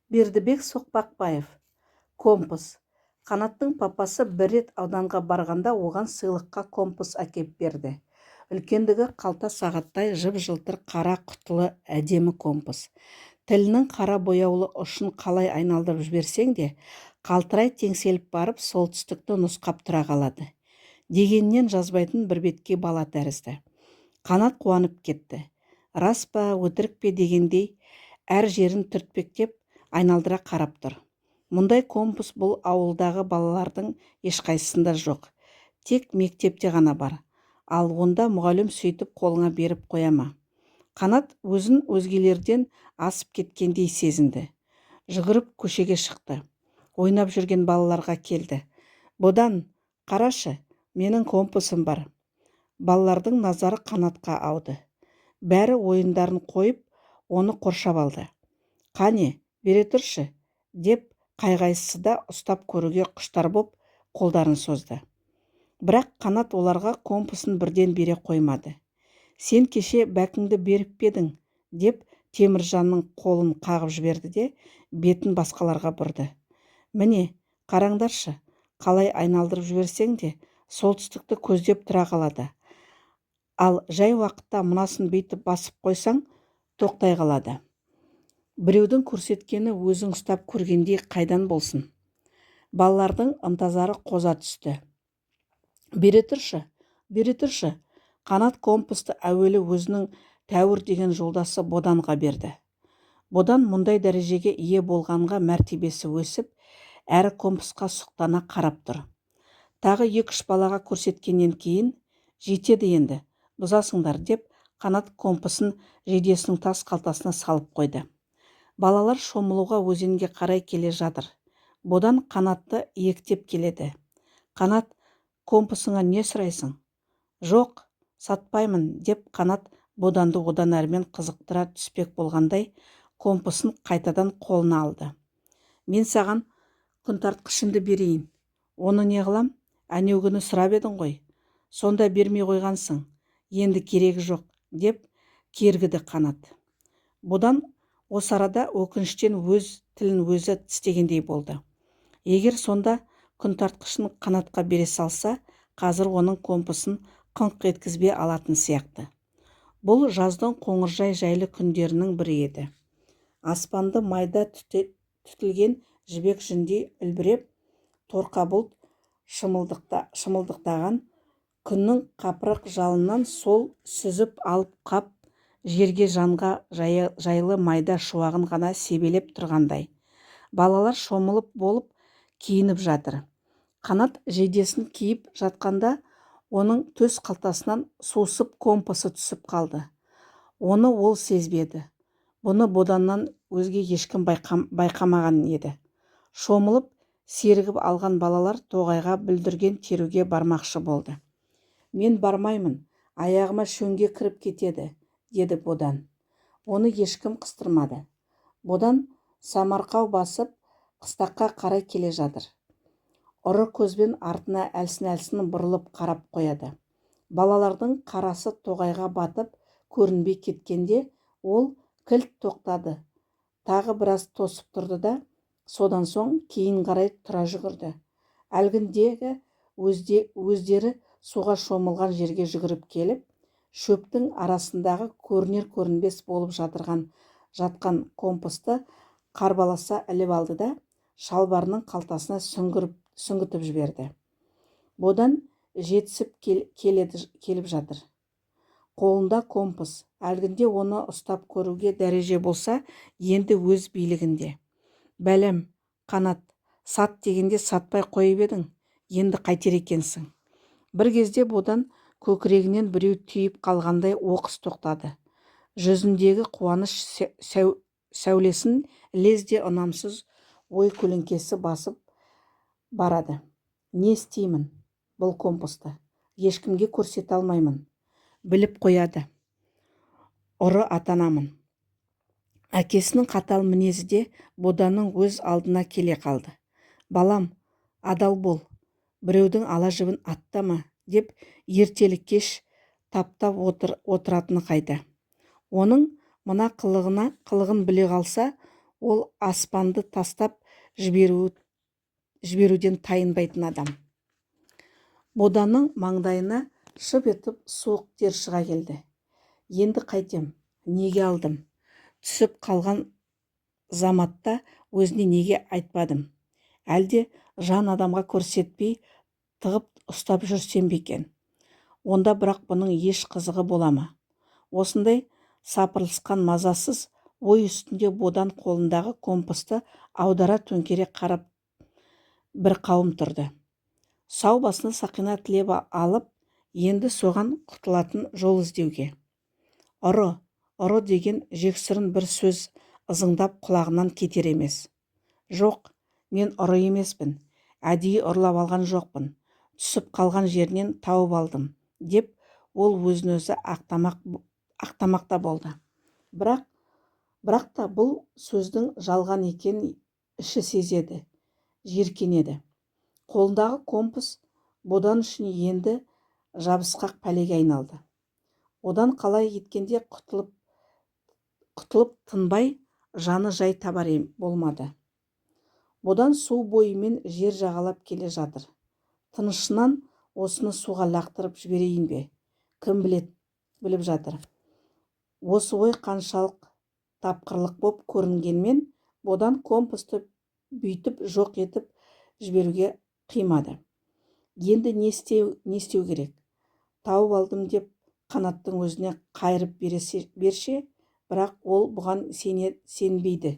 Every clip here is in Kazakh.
Бердібек Соқпақбаев. Компас. Қанаттың папасы бір рет ауданға барғанда оған сыйлыққа компас әкеп берді. Үлкендігі қалта сағаттай жып-жылтыр қара құтылы әдемі компас. Тілінің қара бояулы ұшын қалай айналдырып жіберсең де, қалтырай теңселіп барып солтүстікті нұсқап тұра қалады. Дегеннен жазбайтын бір бетке бала тәрізді. Қанат қуанып кетті. Рас па, өтірік пе дегендей, әр жерін түртпектеп айналдыра қарап тұр. Мұндай компас бұл ауылдағы балалардың ешқайсысында жоқ. Тек мектепте ғана бар. Ал онда мұғалім сөйтіп қолыңа беріп қоя ма? Қанат өзін өзгелерден асып кеткендей сезінді. Жүгіріп көшеге шықты. Ойнап жүрген балаларға келді. Бодан, қарашы, менің компасым бар. Балалардың назары Қанатқа ауды. Бәрі ойындарын қойып, оны қоршап алды. Қане, бере тұршы, деп қайғайсысы да ұстап көруге құштар боп қолдарын созды. Бірақ Қанат оларға компасын бірден бере қоймады. Сен кеше бәкіңді беріп педің, деп Теміржанның қолын қағып жіберді де бетін басқаларға бұрды. Міне, қараңдаршы, қалай айналдырып жіберсең де солтүстікті көздеп тұра қалады. Ал жай уақытта мұнасын бүйтіп басып қойсаң, тоқтай қалады. Біреудің көрсеткені өзің ұстап көргендей қайдан болсын? Балалардың ынтазары қоза түсті. Бере тұршы. Қанат компасты әуелі өзінің тәуір деген жолдасы Боданға берді. Бодан мұндай дәрежеге ие болғанға мәртебесі өсіп, әрі компасқа сұқтана қарап тұр. Тағы 2-3 балаға көрсеткеннен кейін, жетеді енді, бұзасыңдар деп, Қанат компасын жейдесінің тас қалтасына салып қойды. Балалар шомылуға өзенге қарай келе жатыр. Бодан Қанатты иектеп келеді. Қанат, компасыңа не сұрайсың? Жоқ, сатпаймын, деп Қанат Боданды одан әрмен қызықтыра түспек болғандай, компасын қайтадан қолына алды. Мен саған күнтартқышымды берейін. Оны не қылам? Әнеугүні сұрап едің ғой. Сонда бермей қойғансың. Енді керегі жоқ, деп кергіді Қанат. Бодан осы арада өкініштен өз тілін өзі тістегендей болды. Егер сонда күнтартқышын Қанатқа бере салса, қазір оның компасын қыңқ еткізбей алатын сияқты. Бұл жаздың қоңыржай жайлы күндерінің бірі еді. Аспанды майда түтілген жібек жүндей үлбіреп, торқа бұлт шымылдықтаған күннің қапырық жалынан сол сүзіп алып қап, жерге жанға жайлы майда шуағын ғана себелеп тұрғандай. Балалар шомылып болып киініп жатыр. Қанат жейдесін киіп жатқанда, оның төс қалтасынан сусып компасы түсіп қалды. Оны ол сезбеді. Бұны Боданнан өзге ешкім байқамаған еді. Шомылып, сергіп алған балалар тоғайға бүлдірген теруге бармақшы болды. Мен бармаймын, аяғыма шөңге кіріп кетеді, деді Бодан. Оны ешкім қыстырмады. Бодан самарқау басып, қыстаққа қарай келе жатыр. Ұры көзбен артына әлсін-әлсін бұрылып қарап қояды. Балалардың қарасы тоғайға батып, көрінбей кеткенде, ол кілт тоқтады. Тағы біраз тосып тұрды да, содан соң кейін қарай тұра жүгірді. Әлгіндегі өздері суға шомылған жерге жүгіріп келіп, шөптің арасындағы көрінер-көрінбес болып жатқан компасты қарбаласа іліп алды да, шалбарының қалтасына сүңгітіп жіберді. Бодан жетісіп келіп жатыр. Қолында компас, әлгінде оны ұстап көруге дәреже болса, енді өз билігінде. Бәлем, Қанат, сат дегенде сатпай қойып едің, енді қайтер екенсің. Бір кезде Бодан көкірегінен біреу түйіп қалғандай оқыс тоқтады. Жүзіндегі қуаныш сәулесін лезде ұнамсыз ой көлеңкесі басып барады. Не істеймін? Бұл компасты ешкімге көрсете алмаймын. Біліп қояды. Ұры атанамын. Әкесінің қатал мінезі де Боданның өз алдына келе қалды. Балам, адал бол, біреудің ала жібін аттама, деп ертелі кеш таптап отыратыны қайда. Оның мына қылығын біле қалса, Ол аспанды тастап жіберуден тайынбайтын адам. Боданның маңдайына шып етіп суық тер шыға келді. Енді қайтем, неге алдым? Түсіп қалған заматта өзіне неге айтпадым? Әлде жан адамға көрсетпей тығып ұстап жүрсем бе екен? Онда бірақ бұның еш қызығы бола ма? Осындай сапырылысқан мазасыз ой үстінде Бодан қолындағы компасты аудара төңкере қарап бір қауым тұрды. Сау басына сақина тілеп алып, енді соған құтылатын жол іздеуге. Ұры деген жексұрын бір сөз ызыңдап құлағынан кетер емес. Жоқ, мен ұры емеспін, әдейі ұрлап алған жоқпын, түсіп қалған жерінен тауып алдым, деп ол өзін-өзі ақтамақ та болды. Бірақ та бұл сөздің жалған екенін іші сезеді, жиіркенеді. Қолындағы компас Бодан үшін енді жабысқақ пәлеге айналды. Одан қалай еткенде құтылып тынбай, жаны жай табар болмады. Бодан су бойымен жер жағалап келе жатыр. Тынышынан осыны суға лақтырып жіберейін бе? Кім біліп жатыр. Осы ой қаншалық тапқырлық боп көрінгенмен, Бодан компасты бүйтіп жоқ етіп жіберуге қимады. Енді не істеу керек? Тауып алдым деп Қанаттың өзіне қайырып берше, бірақ ол бұған сенбейді.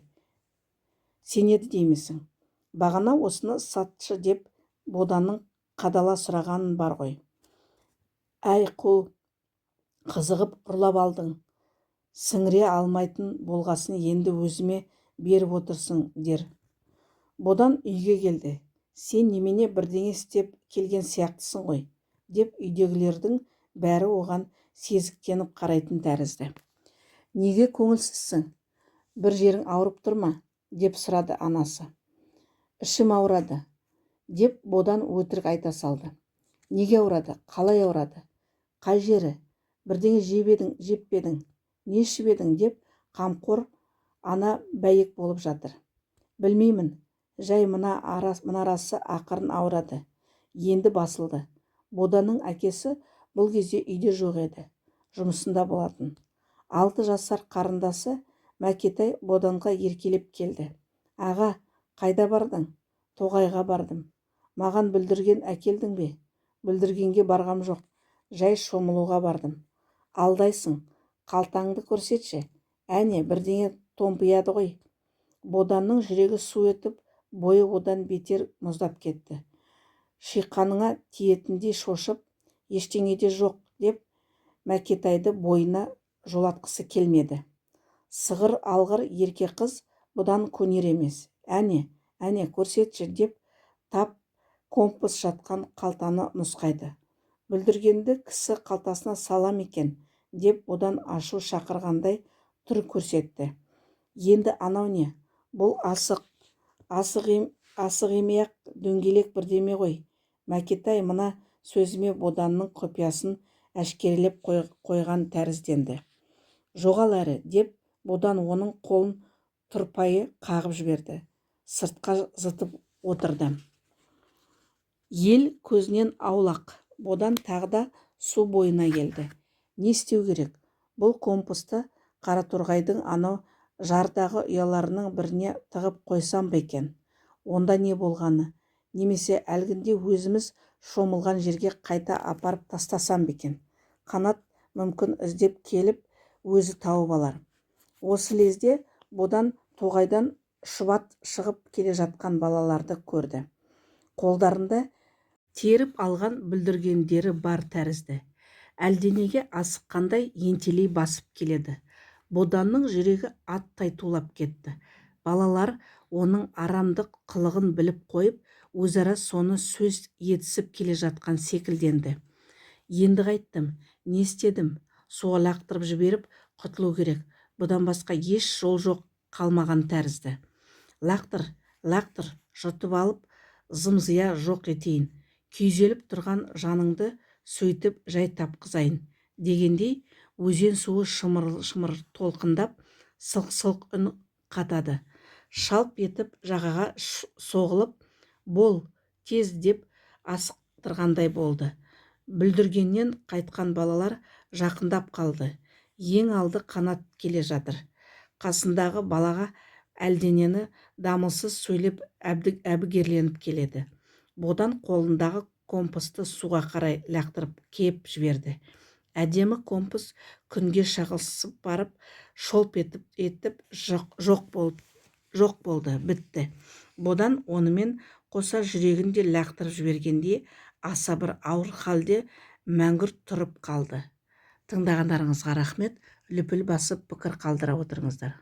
Сенеді деймісің? Бағана осыны сатшы деп Боданның қадала сұрағанын бар ғой. Әй қу, қызығып ұрлап алдың. Сіңіре алмайтын болғасын енді өзіме беріп отырсың дер. Бодан үйге келді. Сен немене бірдеңе істеп келген сияқтысың ғой, деп үйдегілердің бәрі оған сезіктеніп қарайтын тәрізді. Неге көңілсізсің? Бір жерің ауырып тұр ма? Деп сұрады анасы. Ішім ауырады, деп Бодан өтірік айта салды. Неге ауырады? Қалай ауырады? Қай жері? Бірдеңе жеппедің, не ішіп едің, деп қамқор ана бәйек болып жатыр. Білмеймін, жай мына арасы ақырын ауырады. Енді басылды. Боданның әкесі бұл кезде үйде жоқ еді, жұмысында болатын. 6 жасар қарындасы Мәкетай Боданға еркелеп келді. Аға, қайда бардың? Тоғайға бардым. Маған бүлдірген әкелдің бе? Бүлдіргенге барғам жоқ, жай шомылуға бардым. Алдайсың, қалтаңды көрсетші. Әне, бірдеңе томпияды ғой. Боданның жүрегі су етіп, бойы одан бетер мұздап кетті. Шиқаныңа тиетіндей шошып, ештеңе де жоқ, деп Мәкетайды бойына жолатқысы келмеді. Сығыр алғыр ерке қыз бұдан көнер емес. Әне, көрсетші, деп тап компас жатқан қалтаны нұсқайды. Бүлдіргенді кісі қалтасына салам екен, деп одан ашу шақырғандай түр көрсетті. Енді анау не? Бұл асық емей-ақ дөңгелек бірдеме ғой. Мәкетай мына сөзіме Боданның құпиясын әшкерелеп қойған тәрізденді. Жоғал әрі, деп Бодан оның қолын тұрпайы қағып жіберді. Сыртқа зытып отырды. Ел көзінен аулақ. Бодан тағы да су бойына келді. Не істеу керек? Бұл компасты Қараторғайдың анау жардағы ұяларының біріне тығып қойсам ба екен? Онда не болғаны? Немесе әлгінде өзіміз шомылған жерге қайта апарып тастасам ба екен? Қанат мүмкін іздеп келіп, өзі тауып алар. Осы лезде Бодан тоғайдан шұбат шығып келе жатқан балаларды көрді. Қолдарында теріп алған бүлдіргендері бар тәрізді. Әлденеге асыққандай ентелей басып келеді. Боданның жүрегі аттай тулап кетті. Балалар оның арамдық қылығын біліп қойып, өзара соны сөз етісіп келе жатқан секілденді. Енді қайттым, не істедім? Суға лақтырып жіберіп құтылу керек. Бұдан басқа еш жол жоқ қалмаған тәрізді. Лақтыр, жұтып алып, зымзия жоқ етейін. Күйзеліп тұрған жаныңды сөйтіп жай тапқызайын. Дегендей, өзен суы шымыр толқындап, сылқ-сылқ үн қатады. шалп етіп жағаға соғылып, бол, тез деп асықтырғандай болды. Бүлдіргеннен қайтқан балалар жақындап қалды. Ең алды Қанат келе жатыр. Қасындағы балаға әлденені дамылсыз сөйлеп әбігерленіп келеді. Бодан қолындағы компасты суға қарай лақтырып кеп жіберді. Әдемі компас күнге шағылысып барып, шолп етіп жоқ болды, бітті. Бодан онымен қоса жүрегін де лақтырып жібергенде аса бір ауыр халде мәңгүрт тұрып қалды. Тыңдағандарыңызға рахмет. Лүпіл басып пікір қалдыра отырыңыздар.